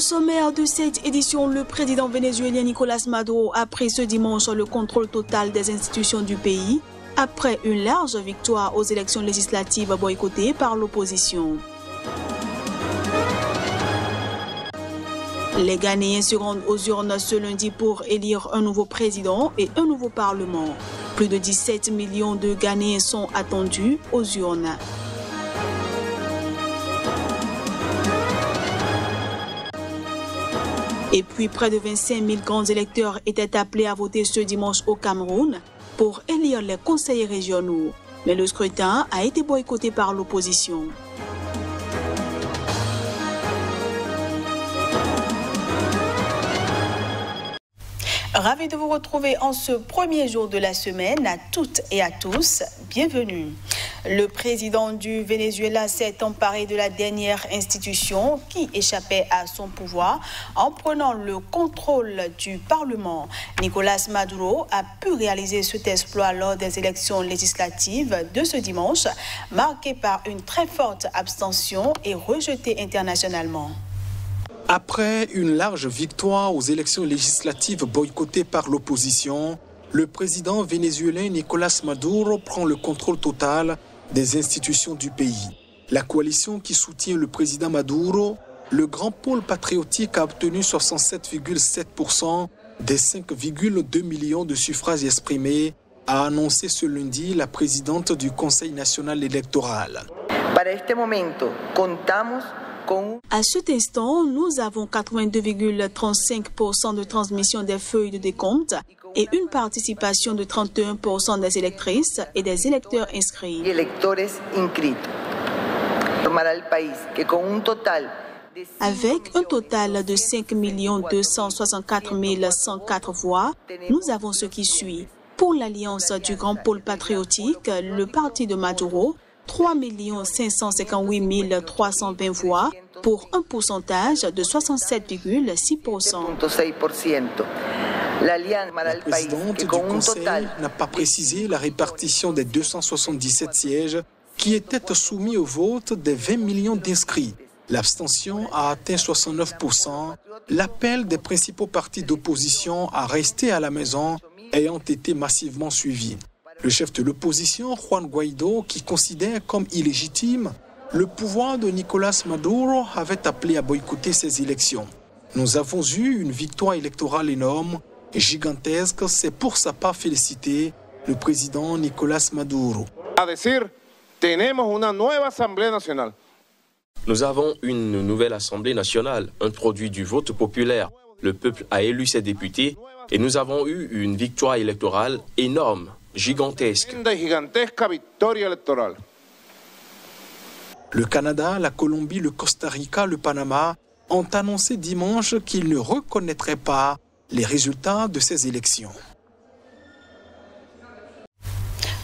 sommaire de cette édition, le président vénézuélien Nicolas Maduro a pris ce dimanche le contrôle total des institutions du pays après une large victoire aux élections législatives boycottées par l'opposition. Les Ghanéens se rendent aux urnes ce lundi pour élire un nouveau président et un nouveau parlement. Plus de 17 millions de Ghanéens sont attendus aux urnes. Et puis, près de 25 000 grands électeurs étaient appelés à voter ce dimanche au Cameroun pour élire les conseillers régionaux. Mais le scrutin a été boycotté par l'opposition. Ravi de vous retrouver en ce premier jour de la semaine. À toutes et à tous, bienvenue. Le président du Venezuela s'est emparé de la dernière institution qui échappait à son pouvoir en prenant le contrôle du Parlement. Nicolas Maduro a pu réaliser cet exploit lors des élections législatives de ce dimanche, marquées par une très forte abstention et rejetées internationalement. Après une large victoire aux élections législatives boycottées par l'opposition, le président vénézuélien Nicolas Maduro prend le contrôle total des institutions du pays. La coalition qui soutient le président Maduro, le Grand Pôle patriotique, a obtenu 67,7% des 5,2 millions de suffrages exprimés, a annoncé ce lundi la présidente du Conseil national électoral. À cet instant, nous avons 82,35% de transmission des feuilles de décompte et une participation de 31% des électrices et des électeurs inscrits. Avec un total de 5 264 104 voix, nous avons ce qui suit. Pour l'Alliance du Grand Pôle patriotique, le parti de Maduro, 3 558 320 voix pour un pourcentage de 67,6%. La présidente du Conseil n'a pas précisé la répartition des 277 sièges qui étaient soumis au vote des 20 millions d'inscrits. L'abstention a atteint 69%. L'appel des principaux partis d'opposition à rester à la maison ayant été massivement suivi. Le chef de l'opposition, Juan Guaidó, qui considère comme illégitime le pouvoir de Nicolas Maduro, avait appelé à boycotter ces élections. Nous avons eu une victoire électorale énorme et gigantesque, c'est pour sa part félicité le président Nicolas Maduro. Nous avons une nouvelle Assemblée nationale, un produit du vote populaire. Le peuple a élu ses députés et nous avons eu une victoire électorale énorme. Gigantesque. Le Canada, la Colombie, le Costa Rica, le Panama ont annoncé dimanche qu'ils ne reconnaîtraient pas les résultats de ces élections.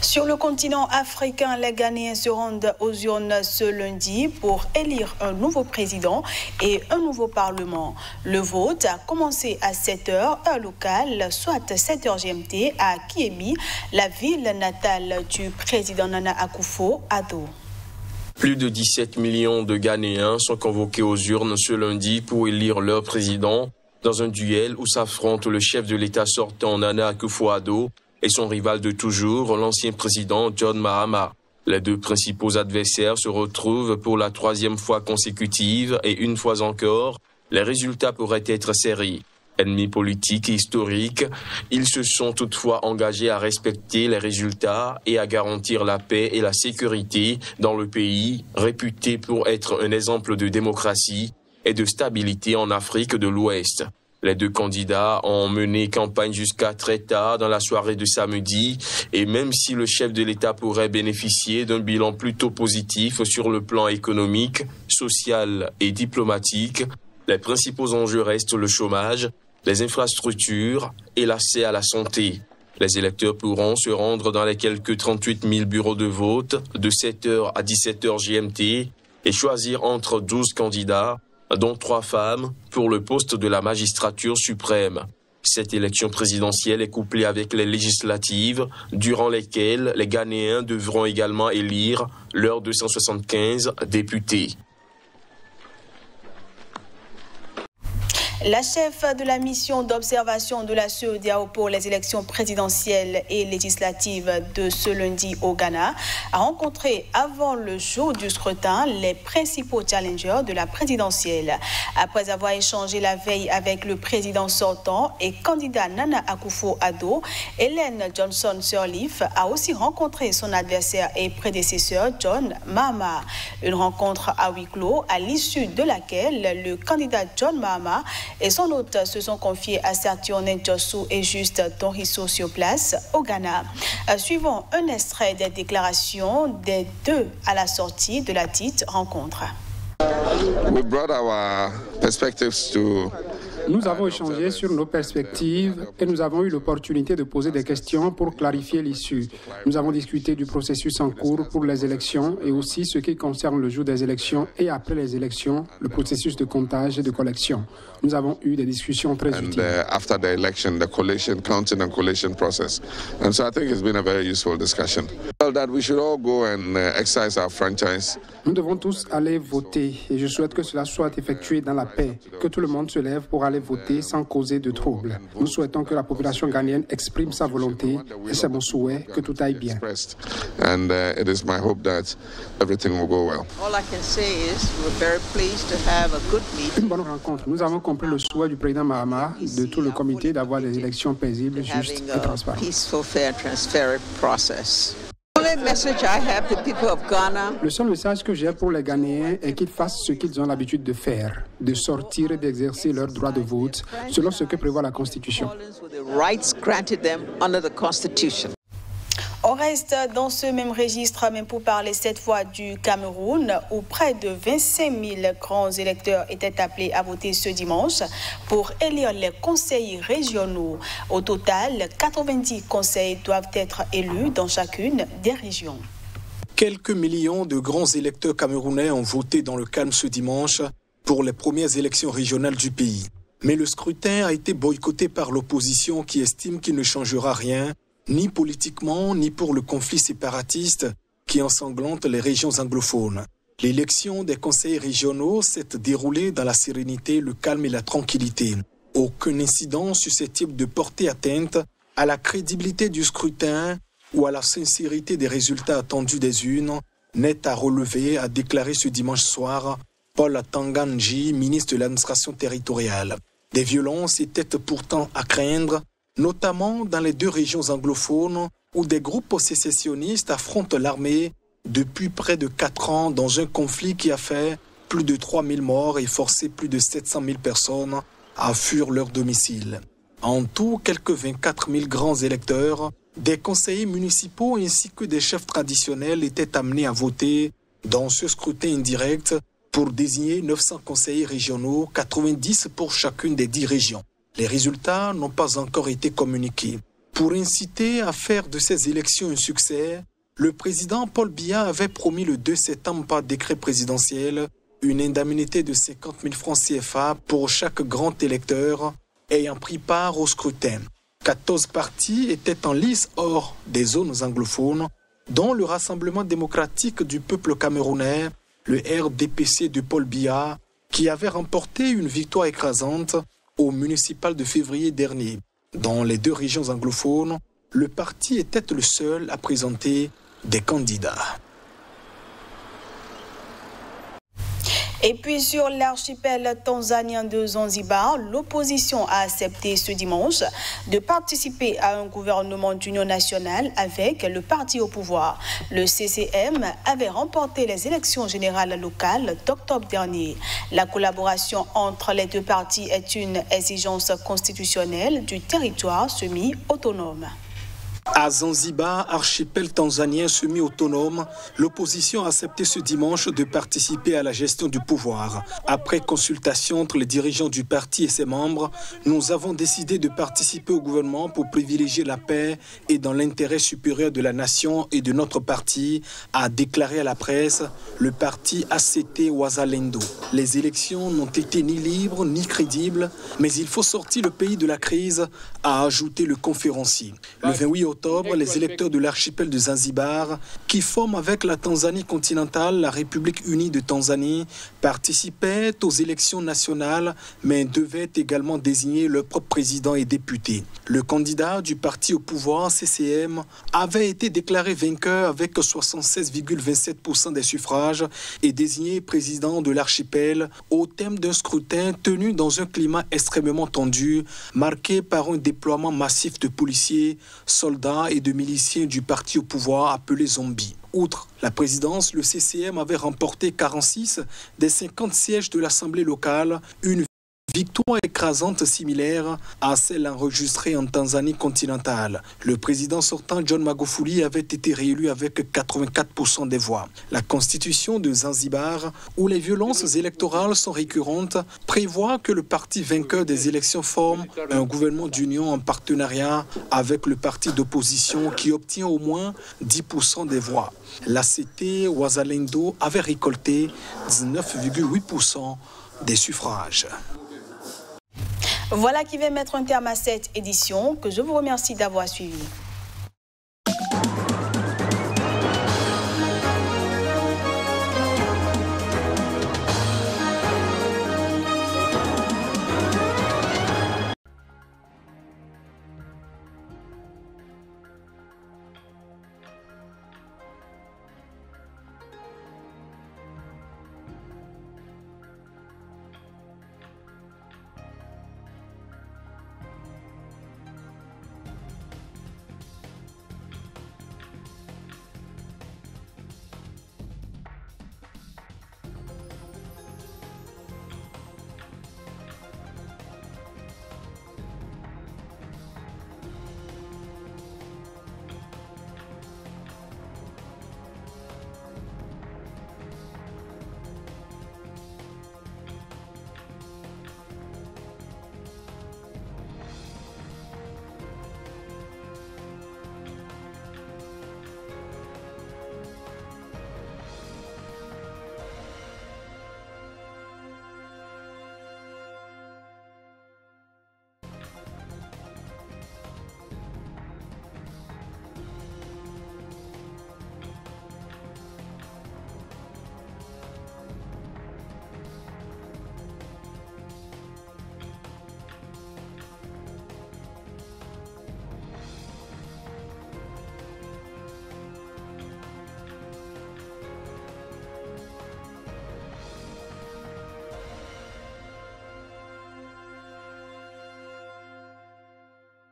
Sur le continent africain, les Ghanéens se rendent aux urnes ce lundi pour élire un nouveau président et un nouveau parlement. Le vote a commencé à 7h, heure locale, soit 7h GMT, à Kiémi, la ville natale du président Nana Akufo-Addo. Plus de 17 millions de Ghanéens sont convoqués aux urnes ce lundi pour élire leur président dans un duel où s'affrontent le chef de l'État sortant Nana Akufo-Addo et son rival de toujours, l'ancien président John Mahama. Les deux principaux adversaires se retrouvent pour la troisième fois consécutive et une fois encore, les résultats pourraient être serrés. Ennemis politiques et historiques, ils se sont toutefois engagés à respecter les résultats et à garantir la paix et la sécurité dans le pays, réputé pour être un exemple de démocratie et de stabilité en Afrique de l'Ouest. Les deux candidats ont mené campagne jusqu'à très tard dans la soirée de samedi et même si le chef de l'État pourrait bénéficier d'un bilan plutôt positif sur le plan économique, social et diplomatique, les principaux enjeux restent le chômage, les infrastructures et l'accès à la santé. Les électeurs pourront se rendre dans les quelques 38 000 bureaux de vote de 7h à 17h GMT et choisir entre 12 candidats, dont 3 femmes, pour le poste de la magistrature suprême. Cette élection présidentielle est couplée avec les législatives, durant lesquelles les Ghanéens devront également élire leurs 275 députés. La chef de la mission d'observation de la CEDEAO pour les élections présidentielles et législatives de ce lundi au Ghana a rencontré avant le jour du scrutin les principaux challengers de la présidentielle. Après avoir échangé la veille avec le président sortant et candidat Nana Akufo-Addo, Ellen Johnson-Sirleaf a aussi rencontré son adversaire et prédécesseur John Mahama. Une rencontre à huis clos à l'issue de laquelle le candidat John Mahama et son hôte se sont confiés à Saturne Jossou et Juste Tonrisso sur place au Ghana. Suivons un extrait des déclarations des deux à la sortie de la dite rencontre. We brought our perspectives to Nous avons échangé sur nos perspectives et nous avons eu l'opportunité de poser des questions pour clarifier l'issue. Nous avons discuté du processus en cours pour les élections et aussi ce qui concerne le jour des élections et après les élections, le processus de comptage et de collection. Nous avons eu des discussions très utiles. After the election, the collation, counting and collation process. And so I think it's been a very useful discussion. That we should all go and exercise our franchise. Nous devons tous aller voter et je souhaite que cela soit effectué dans la paix, que tout le monde se lève pour aller voter sans causer de troubles. Nous souhaitons que la population ghanéenne exprime sa volonté et c'est mon souhait que tout aille bien. And it is my hope that everything will go well. All I can say is we're very pleased to have a good meeting. Une bonne rencontre. Nous avons compris le souhait du président Mahama de tout le comité d'avoir des élections paisibles, justes et transparentes. Peaceful, fair, transparent process. Le seul message que j'ai pour les Ghanéens est qu'ils fassent ce qu'ils ont l'habitude de faire, de sortir et d'exercer leur droit de vote selon ce que prévoit la Constitution. On reste dans ce même registre, même pour parler cette fois du Cameroun, où près de 25 000 grands électeurs étaient appelés à voter ce dimanche pour élire les conseils régionaux. Au total, 90 conseils doivent être élus dans chacune des régions. Quelques millions de grands électeurs camerounais ont voté dans le calme ce dimanche pour les premières élections régionales du pays. Mais le scrutin a été boycotté par l'opposition qui estime qu'il ne changera rien, ni politiquement, ni pour le conflit séparatiste qui ensanglante les régions anglophones. L'élection des conseils régionaux s'est déroulée dans la sérénité, le calme et la tranquillité. Aucun incident susceptible de porter atteinte à la crédibilité du scrutin ou à la sincérité des résultats attendus des urnes n'est à relever, a déclaré ce dimanche soir Paul Tanganji, ministre de l'administration territoriale. Des violences étaient pourtant à craindre, notamment dans les deux régions anglophones où des groupes sécessionnistes affrontent l'armée depuis près de 4 ans dans un conflit qui a fait plus de 3 000 morts et forcé plus de 700 000 personnes à fuir leur domicile. En tout, quelques 24 000 grands électeurs, des conseillers municipaux ainsi que des chefs traditionnels étaient amenés à voter dans ce scrutin indirect pour désigner 900 conseillers régionaux, 90 pour chacune des 10 régions. Les résultats n'ont pas encore été communiqués. Pour inciter à faire de ces élections un succès, le président Paul Biya avait promis le 2 septembre par décret présidentiel une indemnité de 50 000 francs CFA pour chaque grand électeur ayant pris part au scrutin. 14 partis étaient en lice hors des zones anglophones, dont le Rassemblement démocratique du peuple camerounais, le RDPC de Paul Biya, qui avait remporté une victoire écrasante au municipal de février dernier. Dans les deux régions anglophones, le parti était le seul à présenter des candidats. Et puis sur l'archipel tanzanien de Zanzibar, l'opposition a accepté ce dimanche de participer à un gouvernement d'union nationale avec le parti au pouvoir. Le CCM avait remporté les élections générales locales d'octobre dernier. La collaboration entre les deux partis est une exigence constitutionnelle du territoire semi-autonome. À Zanzibar, archipel tanzanien semi-autonome, l'opposition a accepté ce dimanche de participer à la gestion du pouvoir. Après consultation entre les dirigeants du parti et ses membres, nous avons décidé de participer au gouvernement pour privilégier la paix et dans l'intérêt supérieur de la nation et de notre parti, a déclaré à la presse le parti ACT Wazalendo. Les élections n'ont été ni libres ni crédibles, mais il faut sortir le pays de la crise, a ajouté le conférencier. Le 28 octobre, octobre, les électeurs de l'archipel de Zanzibar, qui forment avec la Tanzanie continentale la République unie de Tanzanie, participaient aux élections nationales, mais devaient également désigner leur propre président et députés. Le candidat du parti au pouvoir, CCM, avait été déclaré vainqueur avec 76,27% des suffrages et désigné président de l'archipel au terme d'un scrutin tenu dans un climat extrêmement tendu, marqué par un déploiement massif de policiers, soldats et de miliciens du parti au pouvoir appelé Zombies. Outre la présidence, le CCM avait remporté 46 des 50 sièges de l'Assemblée locale, une victoire écrasante similaire à celle enregistrée en Tanzanie continentale. Le président sortant John Magufuli avait été réélu avec 84% des voix. La constitution de Zanzibar, où les violences électorales sont récurrentes, prévoit que le parti vainqueur des élections forme un gouvernement d'union en partenariat avec le parti d'opposition qui obtient au moins 10% des voix. L'ACT Wazalendo avait récolté 19,8% des suffrages. Voilà qui va mettre un terme à cette édition, que je vous remercie d'avoir suivi.